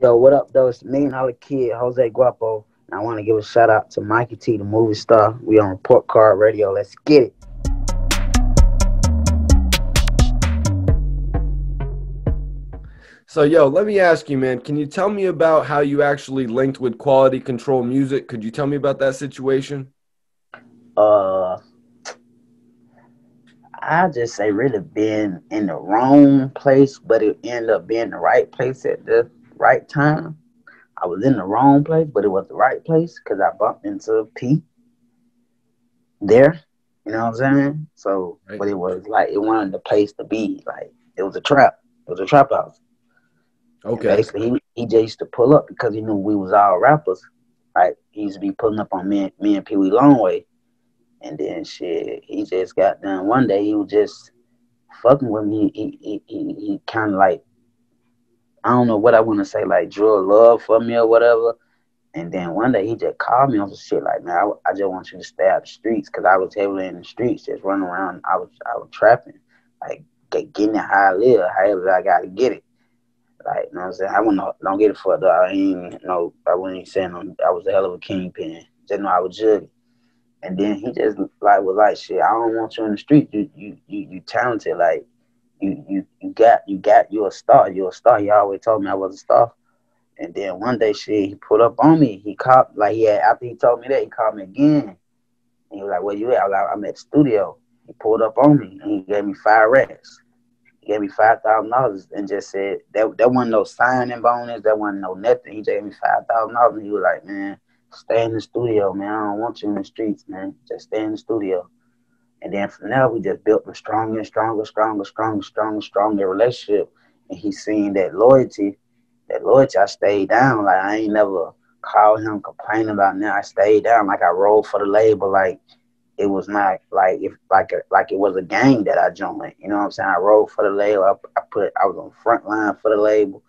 Yo, what up, though? It's the $1 Million Kid, Jose Guapo. And I want to give a shout out to Mikey T, the movie star. We on Report Card Radio. Let's get it. So, yo, let me ask you, man, can you tell me about how you actually linked with Quality Control Music? Could you tell me about that situation? Uh, I just say really been in the wrong place, but it ended up being the right place at the right time. I was in the wrong place, but it was the right place because I bumped into P there. You know what I'm saying? So, Right. but it was like it wanted the place to be. Like it was a trap. It was a trap house. And Okay. basically, he just used to pull up because he knew we was all rappers. Right? He used to be pulling up on me and Pee Wee Longway. And then shit, he just got done. One day he was just fucking with me. He kind of like, I don't know what I want to say, like drew a love for me or whatever. And then one day he just called me on some shit like, man, I just want you to stay out the streets because I was heavily in the streets, just running around. I was trapping, like getting it how I live, however I got to get it. Like, you know what I'm saying? I wouldn't don't get it fucked up. I wasn't even saying I was a hell of a kingpin. Just know I was judging. And then he just like was like, shit, I don't want you in the street. You talented. Like you a star. You're a star. He always told me I was a star. And then one day, shit, he put up on me. He called like he had after he told me that he called me again. And he was like, "Where you at?" I was like, "I'm at the studio." He pulled up on me and he gave me 5 racks. He gave me $5,000 and just said that wasn't no signing bonus. That wasn't no nothing. He just gave me $5,000 and he was like, "Man, stay in the studio, man. I don't want you in the streets, man. Just stay in the studio." And then from there, we just built a stronger relationship. And he seen that loyalty, I stayed down. Like I ain't never called him complaining about nothing. I stayed down. Like I rolled for the label. Like it was not like if like it was a gang that I joined. You know what I'm saying? I rolled for the label. I was on the front line for the label.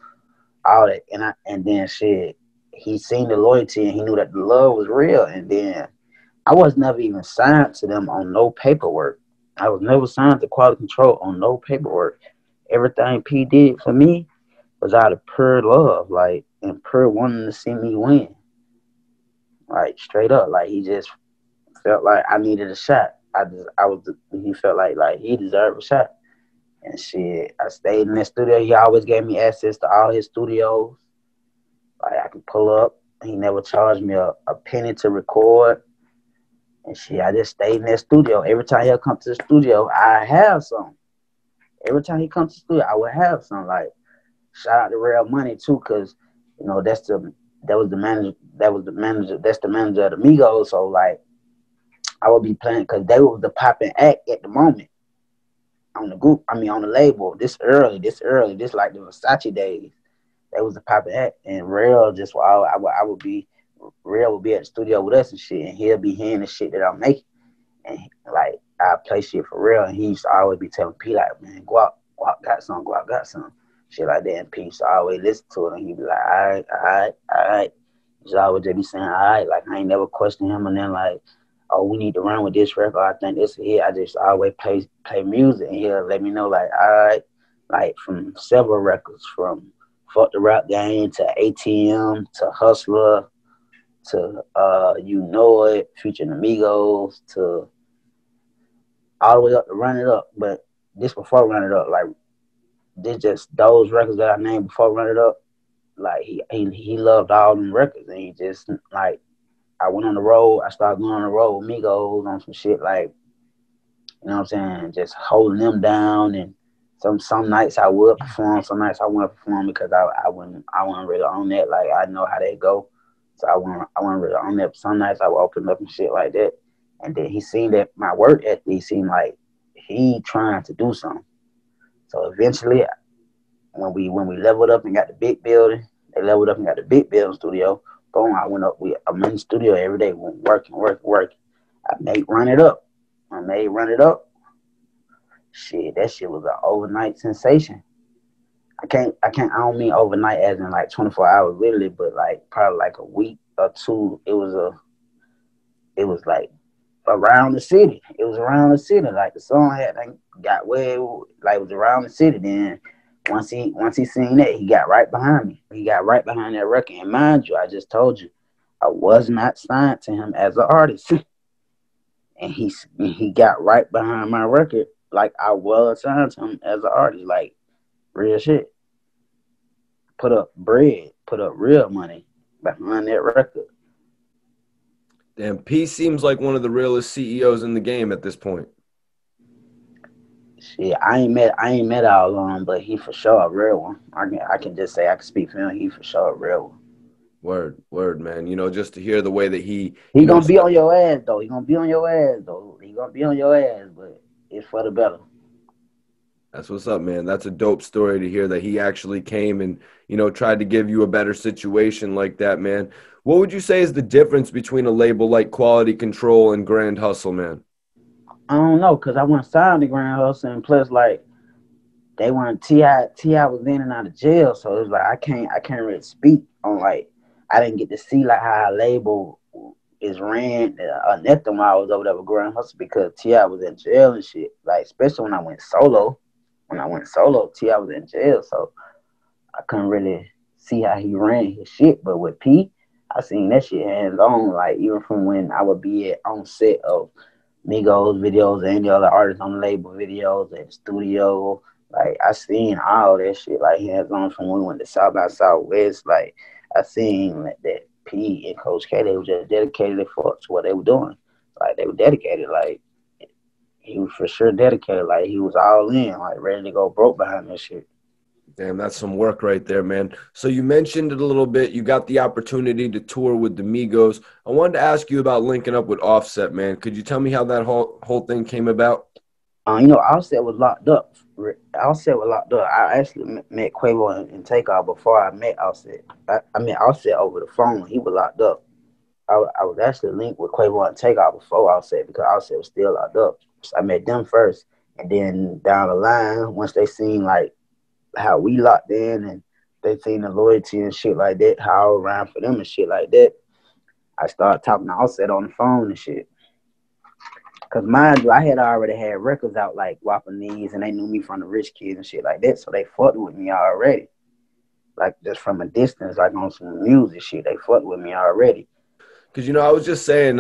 All that, and then shit. He seen the loyalty and he knew that the love was real. And then I was never even signed to them on no paperwork. I was never signed to Quality Control on no paperwork. Everything P did for me was out of pure love, like and pure wanting to see me win. Like straight up. Like he just felt like I needed a shot. He felt like he deserved a shot. And shit, I stayed in that studio. He always gave me access to all his studios. Like I could pull up. He never charged me a penny to record. And shit, I just stayed in that studio. Every time he'll come to the studio, I have some. Every time he comes to the studio, I would have some. Like shout out to Real Money too, cause that's the manager of the Migos. So like I would be playing because they were the popping act at the moment on the group. I mean on the label. This like the Versace days. They was the popping act, and Real just I would be Real would be at the studio with us and shit, and he'll be hearing the shit that I'm making, and like I play shit for Real, and he used to always be telling P like, man, Guap got some, shit like that, and P used to always listen to it, and he'd be like, all right. He's always just be saying, all right, like I ain't never questioned him, and then like, oh, we need to run with this record. I think this is it. I just always play music, and he'll let me know like, all right, like from several records, from Fuck the Rap Game to ATM to Hustler to You Know It, featuring Amigos to all the way up to Run It Up. But this before Run It Up, like this just those records that I named before Run It Up. Like he loved all them records, and he just like I went on the road. I started going on the road with Migos on some shit like you know what I'm saying, just holding them down. And some nights I would perform, some nights I wouldn't perform because I wasn't really on that. Like I know how they go, so I wasn't really on that. But some nights I would open up and shit like that. And then he seen that my work ethic, he seemed like he trying to do something. So eventually, when we leveled up and got the big building, they leveled up and got the big building studio. Boom, I went up. I'm in the studio every day, working. I made Run It Up. I made Run It Up. Shit, that shit was an overnight sensation. I don't mean overnight as in like 24 hours literally, but like probably like a week or two. It was like around the city. It was around the city. Like the song had like, got where like it was around the city. Then Once he seen that, he got right behind me. He got right behind that record. And mind you, I just told you, I was not signed to him as an artist. And he got right behind my record like I was signed to him as an artist. Like real shit. Put up bread, put up real money behind that record. Damn, P seems like one of the realest CEOs in the game at this point. Shit, I ain't met all of them, but he for sure a real one. I can just say I can speak for him. He for sure a real one. Word, man. You know, just to hear the way that he, He gonna be on your ass though. He gonna be on your ass though. He gonna be on your ass, but it's for the better. that's what's up, man. That's a dope story to hear that he actually came and, you know, tried to give you a better situation like that, man. What would you say is the difference between a label like Quality Control and Grand Hustle, man? I don't know, cause I wasn't signed to Grand Hustle, and plus like they weren't Ti was in and out of jail, so it was like I can't really speak on like I didn't get to see like how a label is ran or nothing while I was over there with Grand Hustle because Ti was in jail and shit. Like especially when I went solo. When I went solo, Ti was in jail, so I couldn't really see how he ran his shit. But with P, I seen that shit hands on. Like even from when I would be on set of Migos videos and any other artists on the label videos at the studio. Like I seen all that shit like hands on from when we went to South by Southwest. Like I seen that P and Coach K, they were just dedicated for to what they were doing. Like they were dedicated. Like he was for sure dedicated. Like he was all in, like ready to go broke behind that shit. Damn, that's some work right there, man. So you mentioned it a little bit. You got the opportunity to tour with the Migos. I wanted to ask you about linking up with Offset, man. Could you tell me how that whole thing came about? Offset was locked up. Offset was locked up. I actually met Quavo and Takeoff before I met Offset. I met Offset over the phone. He was locked up. I was actually linked with Quavo and Takeoff before Offset because Offset was still locked up. So I met them first, and then down the line, once they seen like how we locked in and they seen the loyalty and shit like that, how I was around for them and shit like that, I started talking to Offset on the phone and shit. Cause mind you, I had already had records out like Guapo, and they knew me from the Rich Kids and shit like that, so they fucked with me already. Like just from a distance, like on some music shit, they fucked with me already. Because, you know, I was just saying,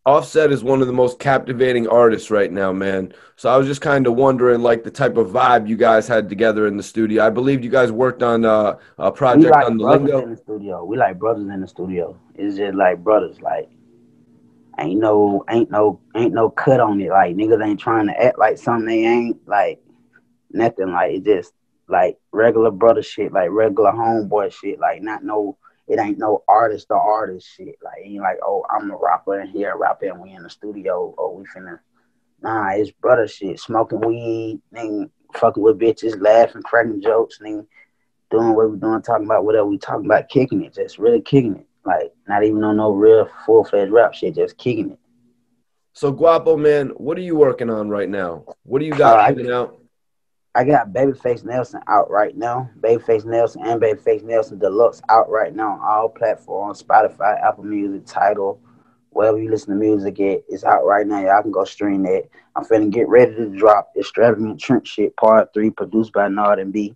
Offset is one of the most captivating artists right now, man. So I was just kind of wondering, like, the type of vibe you guys had together in the studio. I believe you guys worked on a We project like on the brothers lingo. in the studio. We like brothers in the studio. It's just like brothers. Like ain't no cut on it. Like niggas ain't trying to act like something they ain't. Like nothing. Like it just like regular brother shit. Like regular homeboy shit. Like not no. It ain't no artist or artist shit. Like it ain't like, oh, I'm a rapper and here a rapper and we in the studio or we finna. Nah, it's brother shit. Smoking weed, nigga, fucking with bitches, laughing, cracking jokes, nigga, doing what we doing, talking about whatever we talking about, kicking it, just really kicking it. Like not even on no real full-fledged rap shit, just kicking it. So, Guapo, man, what are you working on right now? What do you Uh, got I, coming out? I got Babyface Nelson out right now. Babyface Nelson and Babyface Nelson Deluxe out right now on all platforms, Spotify, Apple Music, Tidal, wherever you listen to music at, it's out right now. Y'all can go stream that. I'm finna get ready to drop Extravagant Trench Shit Part 3, produced by Nard and B.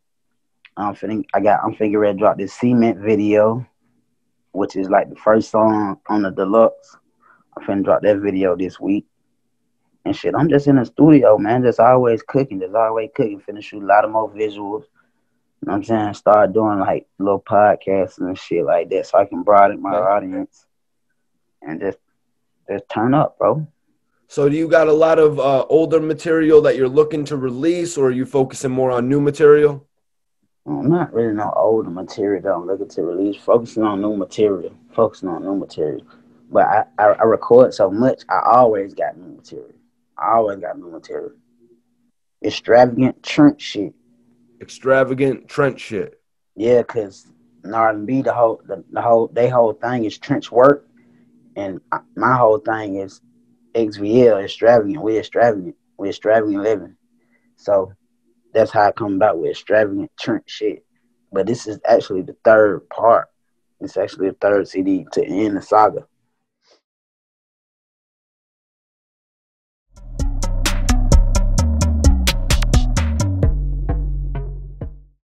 I'm finna get ready to drop this Cement video, which is like the first song on the deluxe. I'm finna drop that video this week. And shit, I'm just in the studio, man. Just always cooking. Just always cooking. Finna shoot a lot of more visuals. You know what I'm saying? Start doing like little podcasts and shit like that so I can broaden my Okay. audience and just turn up, bro. So, do you got a lot of older material that you're looking to release, or are you focusing more on new material? Not really no older material that I'm looking to release. Focusing on new material. Focusing on new material. But I record so much, I always got new material. I always got new material. Extravagant Trent shit. Extravagant trench shit. Yeah, cause R&B the whole thing is trench work, and my whole thing is XVL extravagant. We extravagant living. So that's how I come about with extravagant trench shit. But this is actually the third part. It's actually the third CD to end the saga.